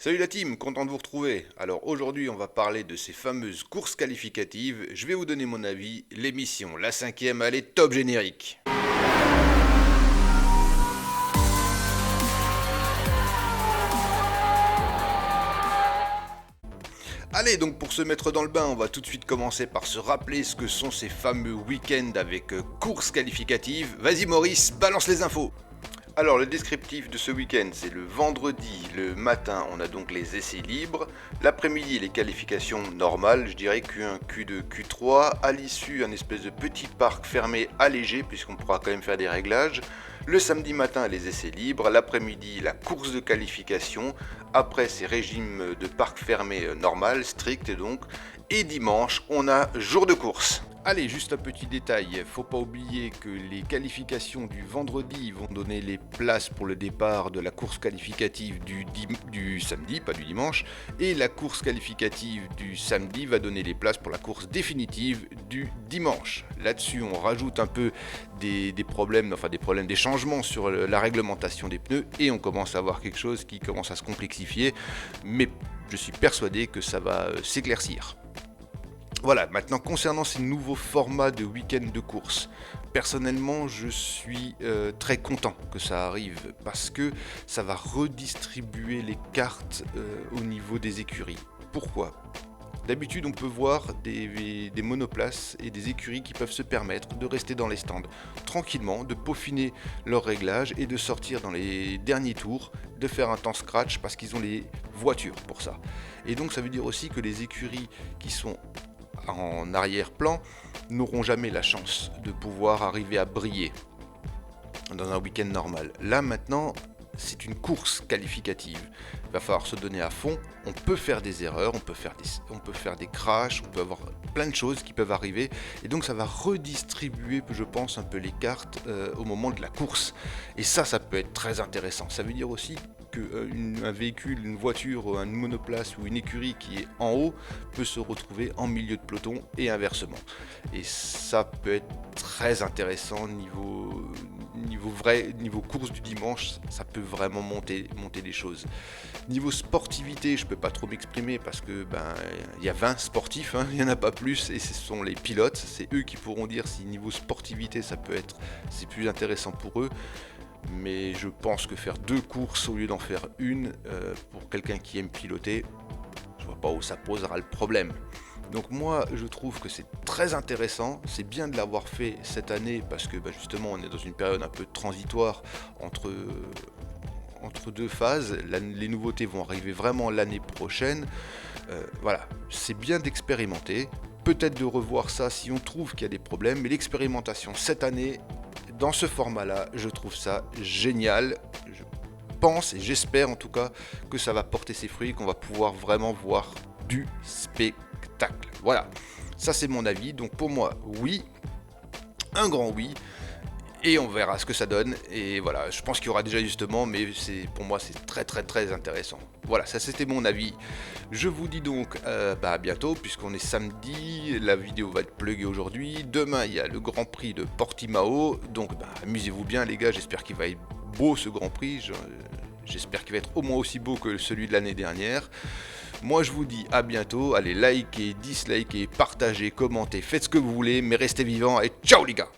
Salut la team, content de vous retrouver. Alors aujourd'hui on va parler de ces fameuses courses qualificatives. Je vais vous donner mon avis. L'émission, la cinquième, allez, top générique. Allez, donc pour se mettre dans le bain, on va tout de suite commencer par se rappeler ce que sont ces fameux week-ends avec courses qualificatives. Vas-y Maurice, balance les infos. Alors le descriptif de ce week-end, c'est le vendredi, le matin, on a donc les essais libres, l'après-midi les qualifications normales, je dirais Q1, Q2, Q3, à l'issue un espèce de petit parc fermé allégé puisqu'on pourra quand même faire des réglages, le samedi matin les essais libres, l'après-midi la course de qualification, après ces régimes de parc fermé normal, strict donc, et dimanche on a jour de course. Allez, juste un petit détail, faut pas oublier que les qualifications du vendredi vont donner les places pour le départ de la course qualificative du samedi, pas du dimanche, et la course qualificative du samedi va donner les places pour la course définitive du dimanche. Là-dessus, on rajoute un peu des problèmes, des changements sur la réglementation des pneus, et on commence à avoir quelque chose qui commence à se complexifier, mais je suis persuadé que ça va s'éclaircir. Voilà, maintenant concernant ces nouveaux formats de week-end de course, personnellement je suis très content que ça arrive parce que ça va redistribuer les cartes au niveau des écuries. Pourquoi ? D'habitude on peut voir des monoplaces et des écuries qui peuvent se permettre de rester dans les stands tranquillement, de peaufiner leurs réglages et de sortir dans les derniers tours, de faire un temps scratch parce qu'ils ont les voitures pour ça. Et donc ça veut dire aussi que les écuries qui sont en arrière-plan n'auront jamais la chance de pouvoir arriver à briller dans un week-end normal. Là maintenant, c'est une course qualificative. Il va falloir se donner à fond. On peut faire des erreurs, on peut faire des crashs, on peut avoir plein de choses qui peuvent arriver. Et donc ça va redistribuer, je pense, un peu les cartes au moment de la course. Et ça peut être très intéressant. Ça veut dire aussi qu'un véhicule, une voiture, une monoplace ou une écurie qui est en haut peut se retrouver en milieu de peloton et inversement. Et ça peut être très intéressant niveau course du dimanche, ça peut vraiment monter les choses. Niveau sportivité, je peux pas trop m'exprimer parce que il y a 20 sportifs, il n'y en a pas plus et ce sont les pilotes, c'est eux qui pourront dire si niveau sportivité c'est plus intéressant pour eux. Mais je pense que faire deux courses au lieu d'en faire une, pour quelqu'un qui aime piloter, je vois pas où ça posera le problème. Donc moi je trouve que c'est très intéressant, c'est bien de l'avoir fait cette année parce que justement on est dans une période un peu transitoire entre deux phases, les nouveautés vont arriver vraiment l'année prochaine, voilà, c'est bien d'expérimenter, peut-être de revoir ça si on trouve qu'il y a des problèmes, mais l'expérimentation cette année, dans ce format-là, je trouve ça génial. Je pense et j'espère en tout cas que ça va porter ses fruits, qu'on va pouvoir vraiment voir du spectacle. Voilà, ça c'est mon avis. Donc pour moi, oui, un grand oui. Et on verra ce que ça donne. Et voilà, je pense qu'il y aura déjà justement, mais pour moi c'est très très très intéressant. Voilà, ça c'était mon avis. Je vous dis donc à bientôt, puisqu'on est samedi, la vidéo va être pluguée aujourd'hui. Demain il y a le Grand Prix de Portimao, donc amusez-vous bien les gars, j'espère qu'il va être beau ce Grand Prix. J'espère qu'il va être au moins aussi beau que celui de l'année dernière. Moi je vous dis à bientôt, allez likez, dislikez, partagez, commentez, faites ce que vous voulez, mais restez vivants et ciao les gars!